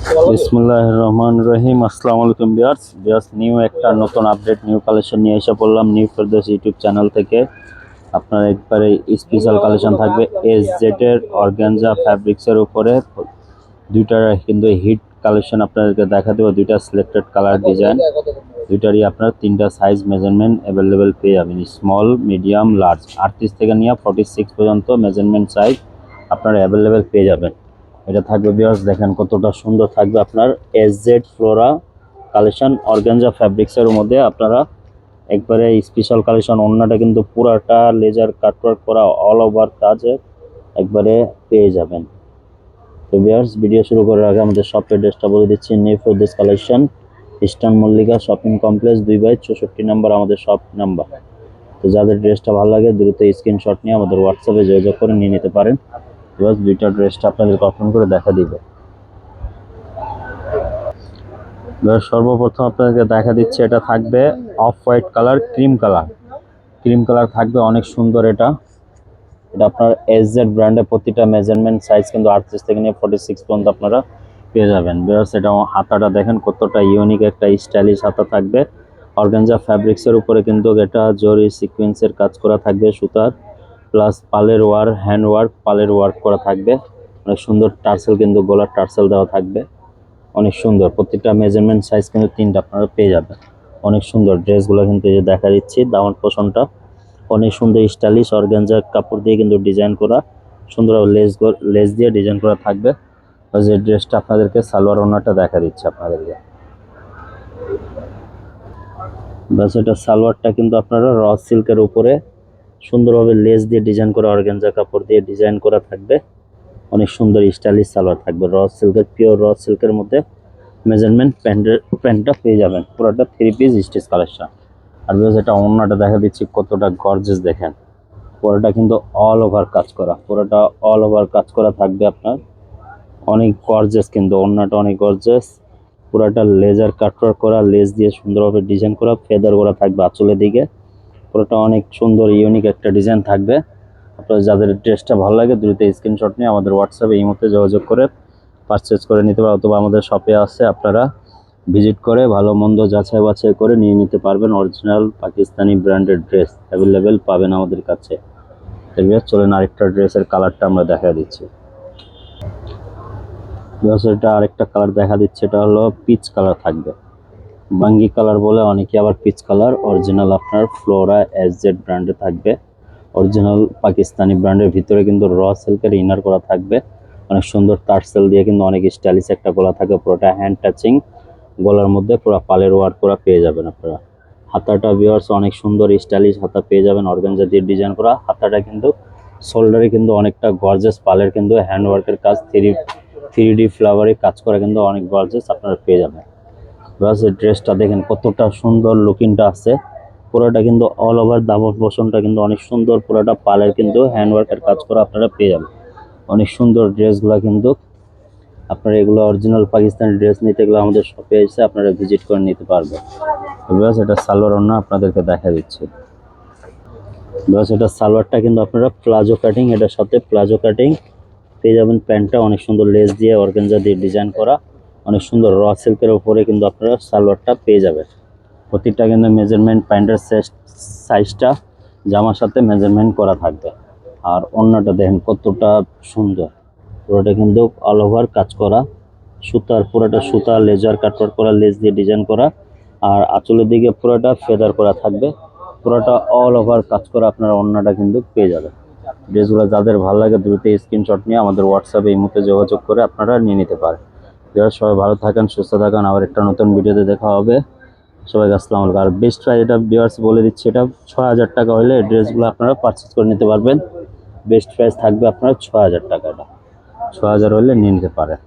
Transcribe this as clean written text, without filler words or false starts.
বিসমিল্লাহির রহমানির রহিম। আসসালামু আলাইকুম ভিউয়ার্স, নিউ একটা নতুন আপডেট নিউ কালেকশন নিয়ে এসে পড়লাম নিউ ফেরদৌস ইউটিউব চ্যানেল থেকে। আপনার একবারে স্পেশাল কালেকশন থাকবে এসজেড এর অর্গানজা ফ্যাব্রিক্সের উপরে। দুইটা কিন্তু হিট কালেকশন আপনাদেরকে দেখা দেবো, দুইটা সিলেক্টেড কালার ডিজাইন, দুইটারই আপনার তিনটা সাইজ মেজারমেন্ট অ্যাভেলেবেল পেয়ে যাবেন। স্মল, মিডিয়াম, লার্জ 38 থেকে নিয়ে 46 পর্যন্ত মেজারমেন্ট সাইজ আপনারা অ্যাভেলেবেল পেয়ে যাবেন। এটা থাকবে ভিউয়ার্স, দেখেন কতটা সুন্দর থাকবে আপনার এসজেড ফ্লোরা কালেকশন অর্গানজা ফ্যাব্রিক্সের মধ্যে। আপনারা একবারে স্পেশাল কালেকশন, ওন্নাটা কিন্তু পুরাটা লেজার কাটওয়ার্ক করা অল ওভার কাজে একবারে পেয়ে যাবেন। তো ভিউয়ার্স, ভিডিও শুরু করার আগে আমাদের শপের অ্যাড্রেসটা বলে দিচ্ছি। New Ferdous collection, eastern Mallika shopping complex 2/64 নম্বর আমাদের শপ নাম্বার। তো যাদের ড্রেসটা ভালো লাগে দ্রুত স্ক্রিনশট নিয়ে আমাদের হোয়াটসঅ্যাপে যোগাযোগ করে নিয়ে নিতে পারেন। ভিউয়ার্স, দুইটা ড্রেসটা আপনাদের ওপেন করে দেখা দিবে। সর্বপ্রথম আপনাদেরকে দেখা দিচ্ছে, এটা থাকবে off white colour, cream colour থাকবে, অনেক সুন্দর। এটা আপনার এসজেড ব্র্যান্ডের প্রতিটা মেজারমেন্ট সাইজ কিন্তু 38 থেকে নিয়ে 46 পর্যন্ত আপনারা পেয়ে যাবেন। ভিউয়ার্স, এটা হাতাটা দেখেন কতটা ইউনিক একটা স্টাইলিশ হাতা থাকবে। অর্গানজা ফ্যাব্রিক্সের উপরে কিন্তু এটা জরি সিকোয়েন্সের কাজ করা থাকবে, সুতার প্লাস পালের ওয়ার, হ্যান্ড ওয়ার্ক, পালের ওয়ার্ক করা থাকবে। অনেক সুন্দর টার্সেল কিন্তু গলার টার্সেল দেওয়া থাকবে, অনেক সুন্দর। প্রত্যেকটা মেজারমেন্ট সাইজ কিন্তু তিনটা আপনারা পেয়ে যাবেন। অনেক সুন্দর ড্রেসগুলো কিন্তু এই যে দেখা দিচ্ছি, দামান পোষণটা অনেক সুন্দর স্টাইলিশ অর্গানজা কাপড় দিয়ে কিন্তু ডিজাইন করা, সুন্দর লেস দিয়ে ডিজাইন করা থাকবে। যে ড্রেসটা আপনাদেরকে সালোয়ার ওনাটা দেখা দিচ্ছে আপনাদেরকে। বাস, এটা সালোয়ারটা কিন্তু আপনারা র সিল্কের উপরে সুন্দরভাবে লেস দিয়ে ডিজাইন করা, অর্গানজা কাপড় দিয়ে ডিজাইন করা থাকবে। অনেক সুন্দর স্টাইলিশ সালোয়ার থাকবে, র সিল্কের, পিওর র সিল্কের মধ্যে মেজারমেন্ট প্যান্টটা পেয়ে যাবেন। পুরোটা 3 পিস স্টিচ কালেকশন। আর এটা ওন্নাটা দেখা দিচ্ছি কতটা গর্জিয়াস দেখেন। পুরোটা কিন্তু অল ওভার কাজ করা, পুরোটা অল ওভার কাজ করা থাকবে আপনার, অনেক গর্জিয়াস কিন্তু ওন্নাটা অনেক গর্জিয়াস। পুরোটা লেজার কাটওয়ার্ক করা, লেস দিয়ে সুন্দরভাবে ডিজাইন করা, ফেদার করা থাকবে আঁচলের দিকে। পুরোটা অনেক সুন্দর ইউনিক একটা ডিজাইন থাকবে। আপনার যাদের ড্রেসটা ভালো লাগে দ্রুত স্ক্রিনশট নিয়ে আমাদের হোয়াটসঅ্যাপে এই মুহূর্তে যোগাযোগ করে পারচেজ করে নিতে পারেন, অথবা আমাদের শপে আসে আপনারা ভিজিট করে ভালো মন্দ যাচাই বাছাই করে নিয়ে নিতে পারবেন। Original Pakistani branded dress available পাবেন আমাদের কাছে। চলেন আরেকটা ড্রেসের কালারটা আমরা দেখা দিচ্ছি। এটা আরেকটা কালার দেখা দিচ্ছে, এটা হলো পিচ কালার থাকবে, বাঙ্গি কালার বলে অনেকে, আবার পিচ কালার। অরিজিনাল আপনার ফ্লোরা এসজেড ব্র্যান্ডে থাকবে, অরিজিনাল পাকিস্তানি ব্র্যান্ডের ভিতরে কিন্তু র সিল্কের ইনার করা থাকবে। অনেক সুন্দর টার্সেল দিয়ে কিন্তু অনেক স্টাইলিশ একটা গলা থাকবে, পুরোটা হ্যান্ড টাচিং গলার মধ্যে পুরো পালের ওয়ার্ক করা পেয়ে যাবেন আপনারা। হাতাটা ভিউয়ার্স অনেক সুন্দর স্টাইলিশ হাতা পেয়ে যাবেন, অর্গানজা দিয়ে ডিজাইন করা। হাতাটা কিন্তু শোল্ডারে কিন্তু অনেকটা গর্জিয়াস, পালের কিন্তু হ্যান্ড ওয়ার্কের কাজ, 3D ফ্লাওয়ারে কাজ করা কিন্তু অনেক গর্জিয়াস আপনারা পেয়ে যাবেন। প্লাস এই ড্রেসটা দেখেন কতটা সুন্দর লুকিংটা আছে। পুরোটা কিন্তু অল ওভার দামন পোষণটা কিন্তু অনেক সুন্দর, পুরোটা পালের কিন্তু হ্যান্ডওয়ার্কের কাজ করা আপনারা পেয়ে যাবেন। অনেক সুন্দর ড্রেসগুলো কিন্তু আপনারা, এগুলো অরিজিনাল পাকিস্তানি ড্রেস নিতে গেলে আমাদের শপে এসে আপনারা ভিজিট করে নিতে পারবেন। ব্যাস, এটা সালোয়ার ওড়না আপনাদেরকে দেখা দিচ্ছি। ব্যাস, এটা সালোয়ারটা কিন্তু আপনারা প্লাজো কাটিং, এটার সাথে প্লাজো কাটিং পেয়ে যাবেন। প্যান্টটা অনেক সুন্দর লেস দিয়ে অর্গানজা দিয়ে ডিজাইন করা, অনেক সুন্দর র সিল্কের উপরে কিন্তু আপনারা সালোয়ারটা পেয়ে যাবেন। প্রতিটা কিন্তু মেজারমেন্ট, প্যান্টের সাইজটা জামার সাথে মেজারমেন্ট করা থাকবে। আর ওড়নাটা দেখেন কতটা সুন্দর, পুরোটা কিন্তু অল ওভার কাজ করা, সুতার, পুরোটা সুতা লেজার কাটওয়ার্ক করা, লেস দিয়ে ডিজাইন করা। আর আঁচলের দিকে পুরোটা ফেদার করা থাকবে, পুরোটা অল ওভার কাজ করা আপনারা ওড়নাটা কিন্তু পেয়ে যাবেন। ড্রেসগুলো যাদের ভালো লাগে দ্রুত স্ক্রিনশট নিয়ে আমাদের হোয়াটসঅ্যাপে এই মুহূর্তে যোগাযোগ করে আপনারা নিয়ে নিতে পারেন। সবাই ভালো থাকেন, সুস্থ থাকেন, আবার একটা নতুন ভিডিওতে দেখা হবে। সবাইকে আসসালামু আলাইকুম। আর বেস্ট প্রাইস এটা ভিউয়ার্স বলে দিচ্ছি, এটা 6000 টাকা হলে ড্রেসগুলো আপনারা পারচেজ করে নিতে পারবেন। বেস্ট প্রাইস থাকবে আপনার 6000 টাকা, এটা 6000 হলে নিয়ে নিতে পারেন।